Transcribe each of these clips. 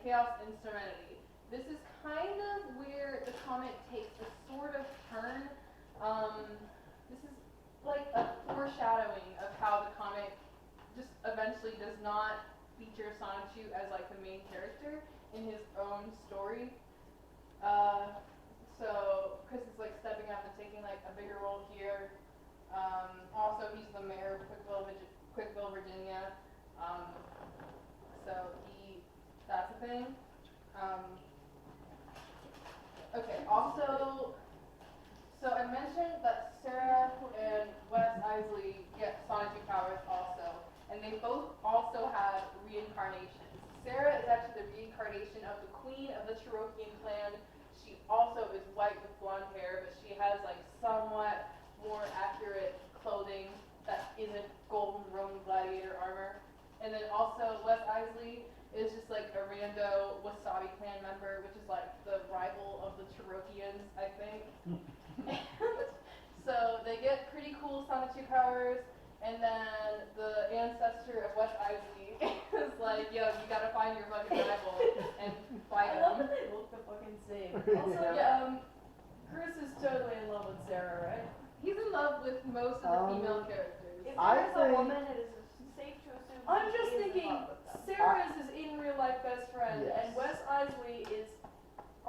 chaos and serenity. This is kind of where the comic takes a sort of turn. This is like a foreshadowing of how the comic just eventually does not feature Sonichu as like the main character in his own story. So Chris is like stepping up and taking like a bigger role here. Also, he's the mayor of Quickville, Virginia. So that's a thing. Okay, also, so I mentioned that Sarah and Wes Isley get Sonichu powers also, and they both also have reincarnations. Sarah is actually the reincarnation of the queen of the Cherokee clan. She also is white with blonde hair, but she has like somewhat more accurate clothing that isn't golden Roman gladiator armor. And then also Wes Isley is just like a rando Wasabi clan member, which is like the rival of the Cherokeans, I think. So they get pretty cool Sonichu powers, and then the ancestor of Wes Isley is like, yo, you gotta find your fucking rival and fight him. I love that they look the fucking same. Also, Chris is totally in love with Sarah, right? He's in love with most of the female characters. If there's a woman, it is safe to assume I'm just he is in thinking, love with them. Sarah is his in real life best friend, Yes. and Wes Isley is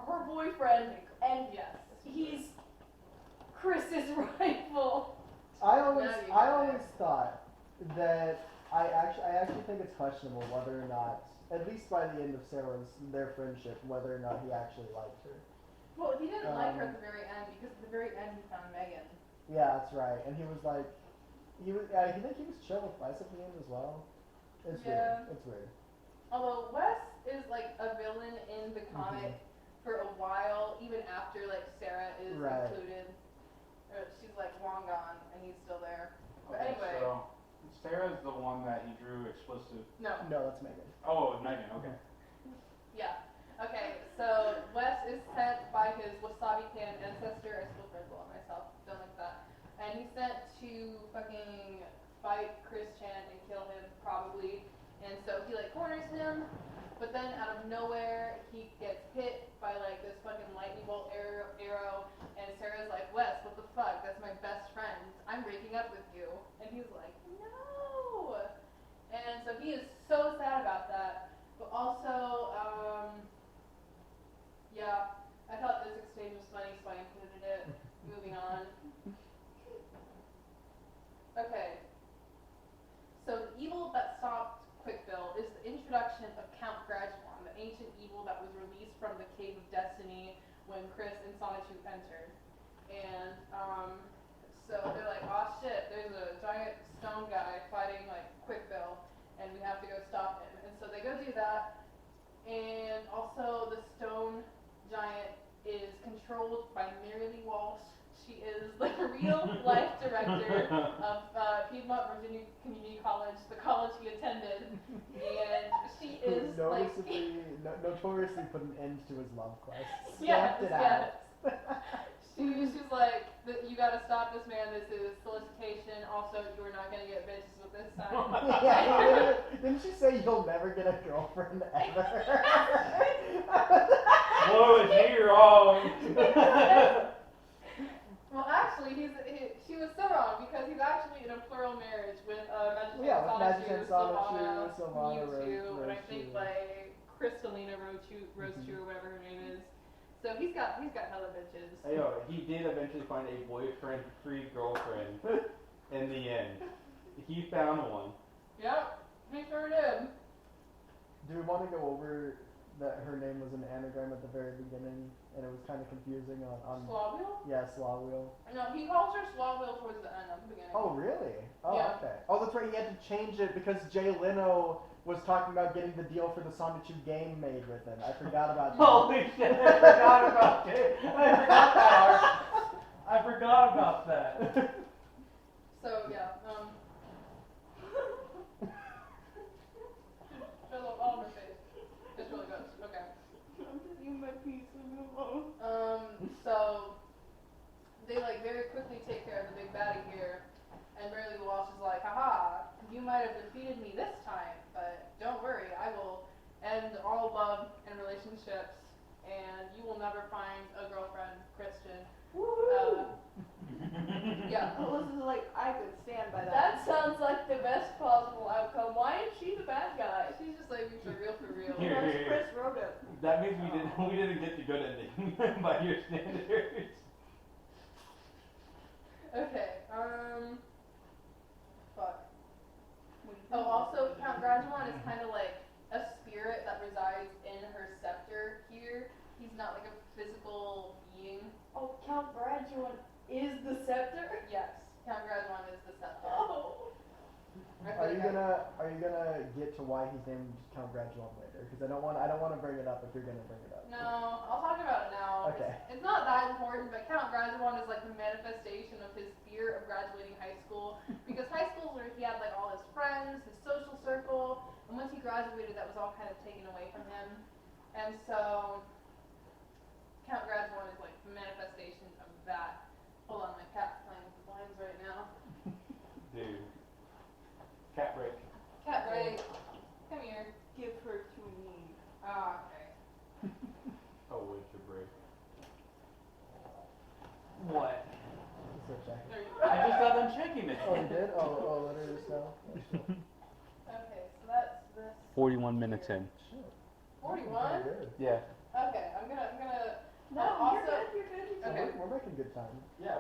her boyfriend, and Yes. he's Chris's rival. I always thought that I actually think it's questionable whether or not, at least by the end of their friendship, whether or not he actually liked her. Well, he didn't like her at the very end because at the very end he found Megan. Yeah, that's right. And he was like, I think he was chill with Bryce at the end as well. It's weird. It's weird. Although Wes is like a villain in the comic for a while, even after like Sarah is included. Or she's like long gone and he's still there. But anyway. So Sarah's the one that he drew explicit. No, that's Megan. Oh, Megan. Okay. Yeah. Okay, so Wes is sent by his Wasabi clan ancestor. I spilled Red Bull on myself. Don't like that. And he's sent to fucking fight Chris Chan and kill him, probably. And so he like corners him, but then out of nowhere he gets hit by like this fucking lightning bolt arrow, and Sarah's like, Wes, what the fuck? That's my best friend. I'm breaking up with you. And he's like, no. And so he is so sad about that. But also, yeah, I thought this exchange was funny, so I included it. Moving on. Okay. So the evil that stopped Quickville is the introduction of Count Graduan, the ancient evil that was released from the Cave of Destiny when Chris and Sonichu entered. And so they're like, oh shit, there's a giant stone guy fighting like Quickville, and we have to go stop him. And so they go do that. And also the stone giant is controlled by Mary Walsh. She is the real life director of Piedmont Virginia Community College, the college he attended, and she is notoriously put an end to his love quest. Yes. Out. She's like, you gotta stop this man. This is solicitation. Also, you are not gonna get bitches with this time. Yeah, didn't she say you'll never get a girlfriend ever? Whoa, is he wrong? Well, actually, she was so wrong because he's actually in a plural marriage with Magic Sonichu, Silvana, Mewtwo, and I think like Crystalina Rochu, or whatever her name is. So he's got hella bitches. Hey, yo, he did eventually find a boyfriend-free girlfriend in the end. He found one. Yep, he sure did. Do we want to go over that her name was an anagram at the very beginning, and it was kind of confusing on Slawwheel? Yeah, Slawwheel. No, he calls her Slawwheel towards the end of the beginning. Oh, really? Oh, yeah. Okay. Oh, that's right, he had to change it because Jay Leno was talking about getting the deal for the Sonichu game made with him. I forgot about that. Holy shit, I forgot about it. I forgot about that. So, yeah, shows up all of her face. It's really good. Okay. I'm taking my piece and move on. So they like very quickly take care of the big baddie here, and Barely Walsh is like, haha, you might have defeated me this time, but don't worry, I will end all love and relationships, and you will never find a girlfriend, Christian. Woohoo! Yeah. Alyssa's like, I could stand by that. That sounds like the best possible outcome. Why is she the bad guy? She's just like, for real, for real. Here. Unless Chris wrote it. That means we didn't get the good ending by your standards. Okay, fuck. Oh, also, Count Graduan is kind of like a spirit that resides in her scepter here. He's not like a physical being. Oh, Count Graduan is the scepter? Yes, Count Graduan is the scepter. Oh. Are you gonna get to why he's named Count Graduan later? Because I don't want to bring it up if you're gonna bring it up. No, I'll talk about it now. Okay. It's not that important, but Count Graduan is like the manifestation of his fear of graduating high school. Because high school is where he had like all his friends, his social circle, and once he graduated, that was all kind of taken away from him. And so, Count Graduan is like the manifestation of that. Hold on, my cat's playing with the blinds right now. Dude. Cat break. Cat break. Come here. Give her to me. Ah, okay. Oh, winter break. What? So check. There you I go. just got done checking it. Oh, you did? Oh, literally just now? That's cool. Okay, so that's this. 41 minutes in. Shit. 41? Good. Yeah. Okay, I'm gonna. No, also, you're good. So Okay. we're making good time. Yeah,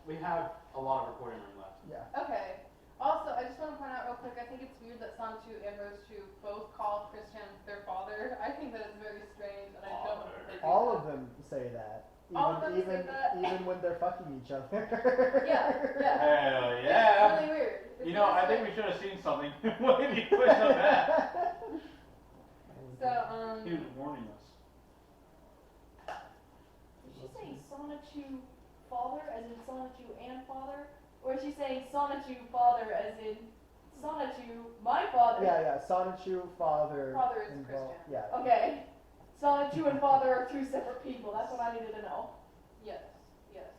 we have a lot of recording room left. Yeah. Okay. Also, I just want to point out real quick, I think it's weird that Sonichu and Rosechu both call Christian their father. I think that is very strange, and I don't know if they do All that. of them say that. Even, All of them say even, that? even when they're fucking each other. Yeah, yeah. Hell It's yeah! really weird. It's You know, I really think we strange. should have seen something when he put them back. So, He was warning us. Is she saying Sonichu father as in Sonichu and father? Or is she saying Sonichu father as in Sonichu my father? Yeah. Sonichu, father. Father is involved. Christian. Yeah. Okay. Sonichu and father are two separate people. That's what I needed to know. yes, yes.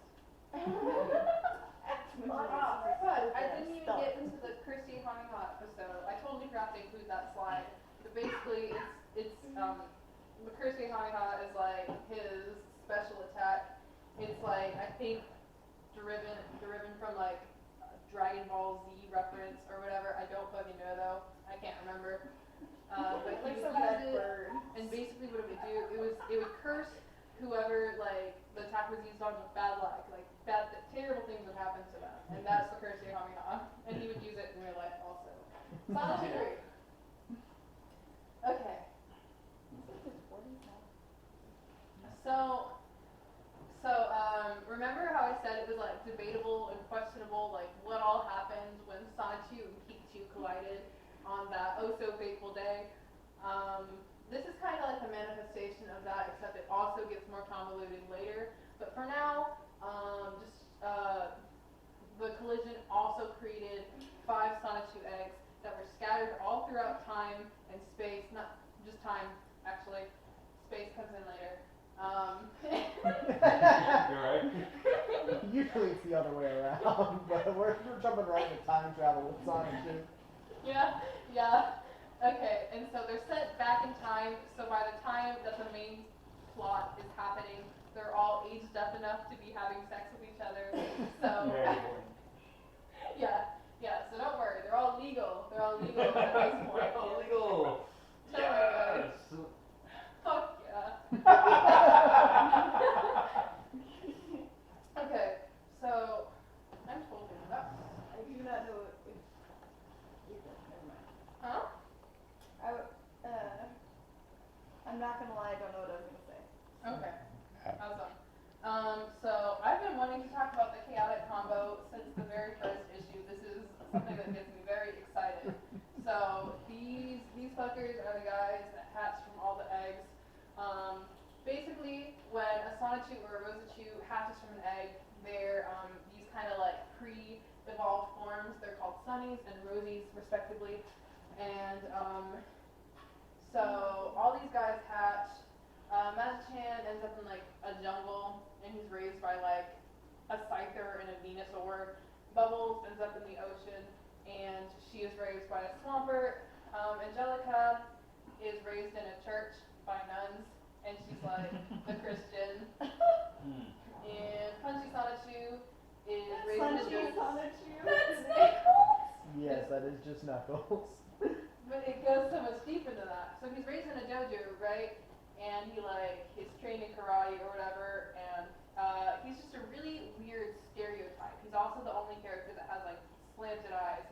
Wow. But I didn't even get into the Kirsty Honeyhot episode. I totally forgot to include that slide. But basically, it's the Kirsty Honeyhot is like his special attack. It's like, I think, deriven from like a Dragon Ball Z reference or whatever. I don't fucking know though. I can't remember. But he Like would some use bad it, bird. and basically what it would do, it would curse whoever like the attack was used on with bad luck, like terrible things would happen to them, and that's the Kirsty Honeyhot. And he would use it in real life also. Silent Theory. Okay. So, remember how I said it was like debatable and questionable, like what all happened when Sonichu and Pikachu collided on that oh so fateful day? This is kind of like a manifestation of that, except it also gets more convoluted later. But for now, the collision also created 5 Sonichu eggs that were scattered all throughout time and space, not just time, actually. Space comes in later. You're right. Usually it's the other way around, but we're jumping right into time travel with Sonichu. Yeah. Okay, and so they're set back in time, so by the time that the main plot is happening, they're all aged up enough to be having sex with each other. So, Very important. yeah, so don't worry, they're all legal. They're all legal at this point. Illegal. Don't worry, guys. Fuck yeah. Okay, so, I'm totally nuts. I do not know if never mind. Huh? I'm not gonna lie, I don't know what I was gonna say. Okay. Awesome. So I've been wanting to talk about the chaotic combo since the very first issue. This is something that gets me very excited. So these fuckers are the guys that hatch from all the eggs. Basically, when a Sonichu or a Rosechu hatches from an egg, they're these kind of like pre-evolved forms. They're called Sunnies and Rosies, respectively. And so all these guys hatch. Magic-Chan ends up in like a jungle, and he's raised by like a Scyther and a Venusaur. Bubbles ends up in the ocean, and she is raised by a Swampert. Angelica is raised in a church by nuns, and like a Christian. Hmm. And Punchy Sonichu is raised Sonichu, in a Sonichu. Yes, that is just Knuckles. But it goes so much deeper than that. So he's raised in a dojo, right? And he's trained in karate or whatever, and he's just a really weird stereotype. He's also the only character that has like slanted eyes,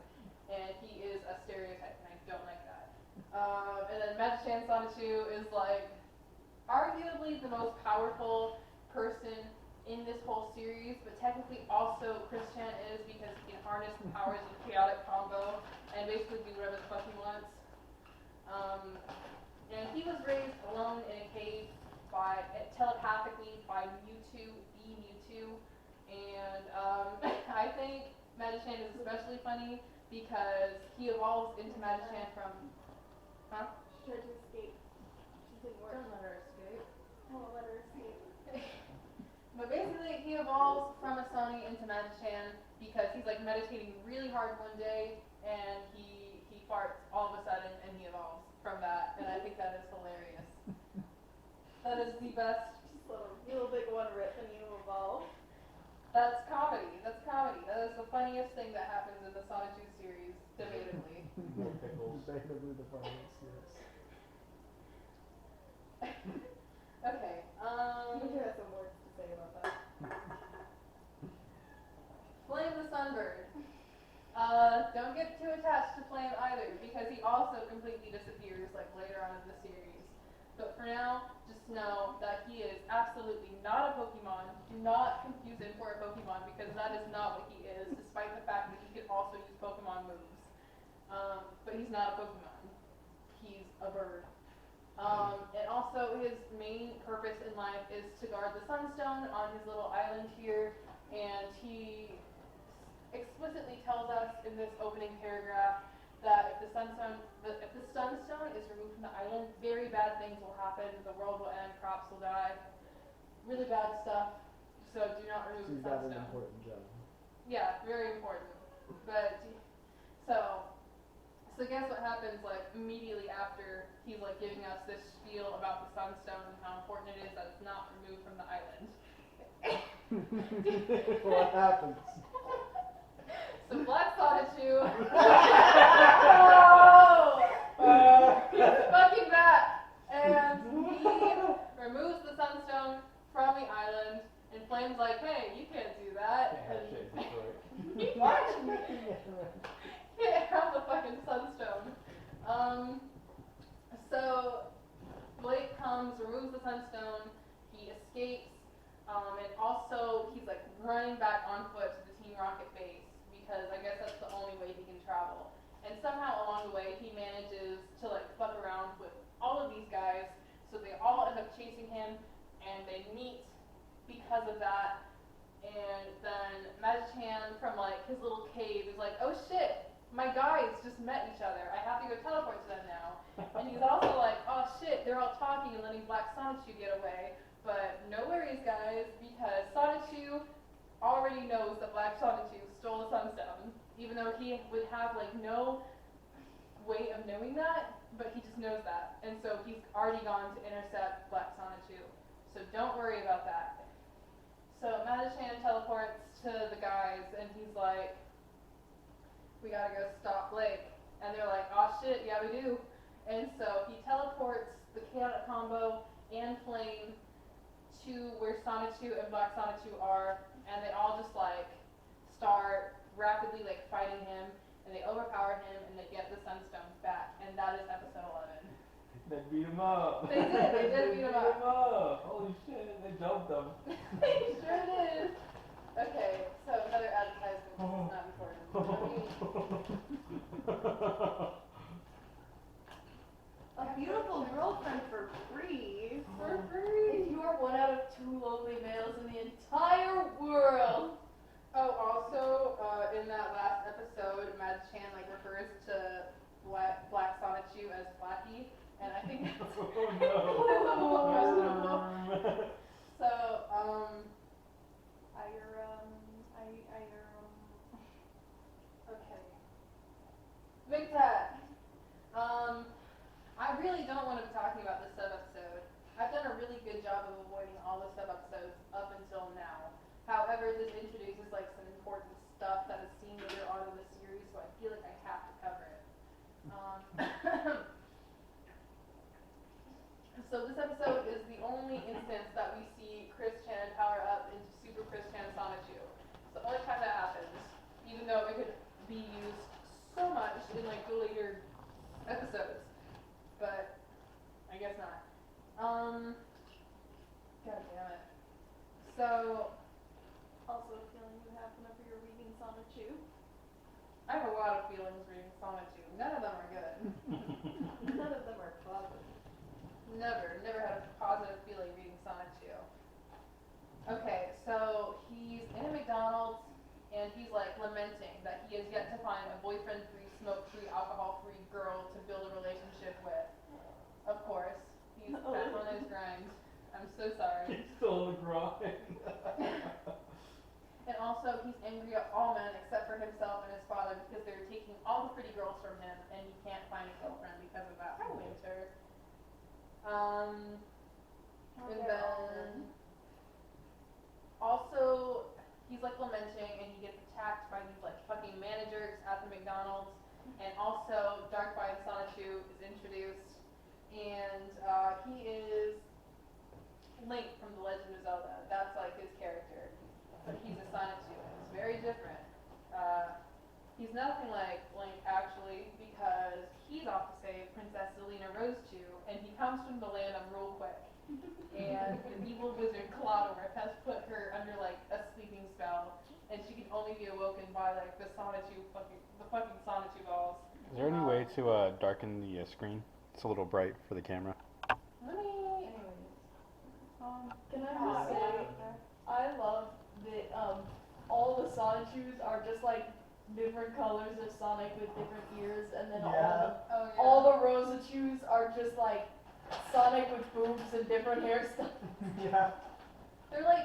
and he is a stereotype, and I don't like that. And then Magic-Chan Sonichu is like arguably the most powerful person in this whole series, but technically also Chris-Chan is because he can harness the powers of chaotic combo and basically do whatever the fuck he wants. And he was raised alone in a cave telepathically by Mewtwo, and I think Magic-Chan is especially funny because he evolves into Magic-Chan from, She tried to escape. She didn't work. Don't let her escape. I won't let her escape. But basically, he evolves from a Sony into Magic-Chan because he's like meditating really hard one day, and he farts all of a sudden, and he evolves from that, and I think that is hilarious. That is the best. Just a little big one rip and you evolve. That's comedy. That's comedy. That is the funniest thing that happens in the Sonichu series, debatably. No pickles. Debatably the funniest, yes. Okay. You have some words to say about that. Flame the Sunbird. Don't get too attached to Flame either, because he also completely disappears like later on in the series. But for now, just know that he is absolutely not a Pokemon. Do not confuse him for a Pokemon, because that is not what he is, despite the fact that he can also use Pokemon moves. But he's not a Pokemon. He's a bird. And also his main purpose in life is to guard the Sunstone on his little island here, and he explicitly tells us in this opening paragraph that if the Sunstone is removed from the island, very bad things will happen. The world will end, crops will die, really bad stuff. So do not So remove you the got an Sunstone. important job. Yeah, very important. But so guess what happens like immediately after he's like giving us this spiel about the Sunstone and how important it is that it's not removed from the island. What happens? So Black Sonichu he's fucking back, and he removes the Sunstone from the island, and Flame's like, hey, you can't do that. Handshake, Detroit. What? Can't have the fucking Sunstone. So Blake comes, removes the Sunstone, he escapes, and also he's like running back on foot to the Team Rocket base because I guess that's the only way he can travel. And somehow along the way he manages to like fuck around with all of these guys, so they all end up chasing him, and they meet because of that. And then Magic-Chan from like his little cave is like, oh shit, my guys just met each other. I have to go teleport to them now. And he's also like, oh shit, they're all talking and letting Black Sonichu get away. But no worries, guys, because Sonichu already knows that Black Sonichu stole the Sunstone, even though he would have like no way of knowing that, but he just knows that. And so he's already gone to intercept Black Sonichu. So don't worry about that. So Magic-Chan teleports to the guys, and he's like, we gotta go stop Blake. And they're like, oh shit, yeah we do. And so he teleports the chaotic combo and Flame to where Sonichu and Black Sonichu are, and they all just like start rapidly like fighting him, and they overpower him, and they get the Sunstones back. And that is episode 11. They beat him up. They did beat him up. Holy shit, they dumped him. They sure did. Okay, so another advertisement. This is not important. A beautiful girlfriend for free. For free. If you are one out of 2 lonely males in the entire world. Oh, also, in that last episode, Magic-Chan like refers to Black Sonichu as Blackie, and I think that's questionable. So, okay. Big Tat. I really don't want to be talking about this sub-episode. I've done a really good job of avoiding all the sub-episodes up until now. However, this introduces like some important stuff that is seen later on in the series, so I feel like I have to cover it. So this episode is the only instance that we see Chris Chan power up into Super Chris Chan Sonichu. It's the only time that happens, even though it could be used so much in like the later episodes, but I guess not. God damn it. So Also a feeling you have whenever you're reading Sonichu. I have a lot of feelings reading Sonichu. None of them are good. None of them are positive. Never had a positive feeling reading Sonichu. Okay, so he's in a McDonald's and he's like lamenting that he has yet to find a boyfriend-free, smoke-free, alcohol-free girl to build a relationship with. Of course, he's back on his grind. I'm so sorry. He's still on the grind. And also, he's angry at all men except for himself and his father because they're taking all the pretty girls from him and he can't find a girlfriend because of that. Hi, Winter. And then also he's like lamenting and he gets attacked by these like fucking managers at the McDonald's, and also Dark-Eyed Sonichu is introduced, and he is Link from The Legend of Zelda. That's like his character, but he's a Sonichu and it's very different. He's nothing like Link actually, because he's off to save Princess Zelina Rosechu, and he comes from the land of Rule Quick. And the evil wizard Cloudorf has put her under like a sleeping spell, and she can only be awoken by like the fucking Sonichu balls. Is there any way to darken the screen? It's a little bright for the camera. Let me. Can I just say, I love that all the Sonichus are just like different colors of Sonic with different ears, and then Yeah. all the Rosachus are just like Sonic with boobs and different hairstyles. Yeah. They're like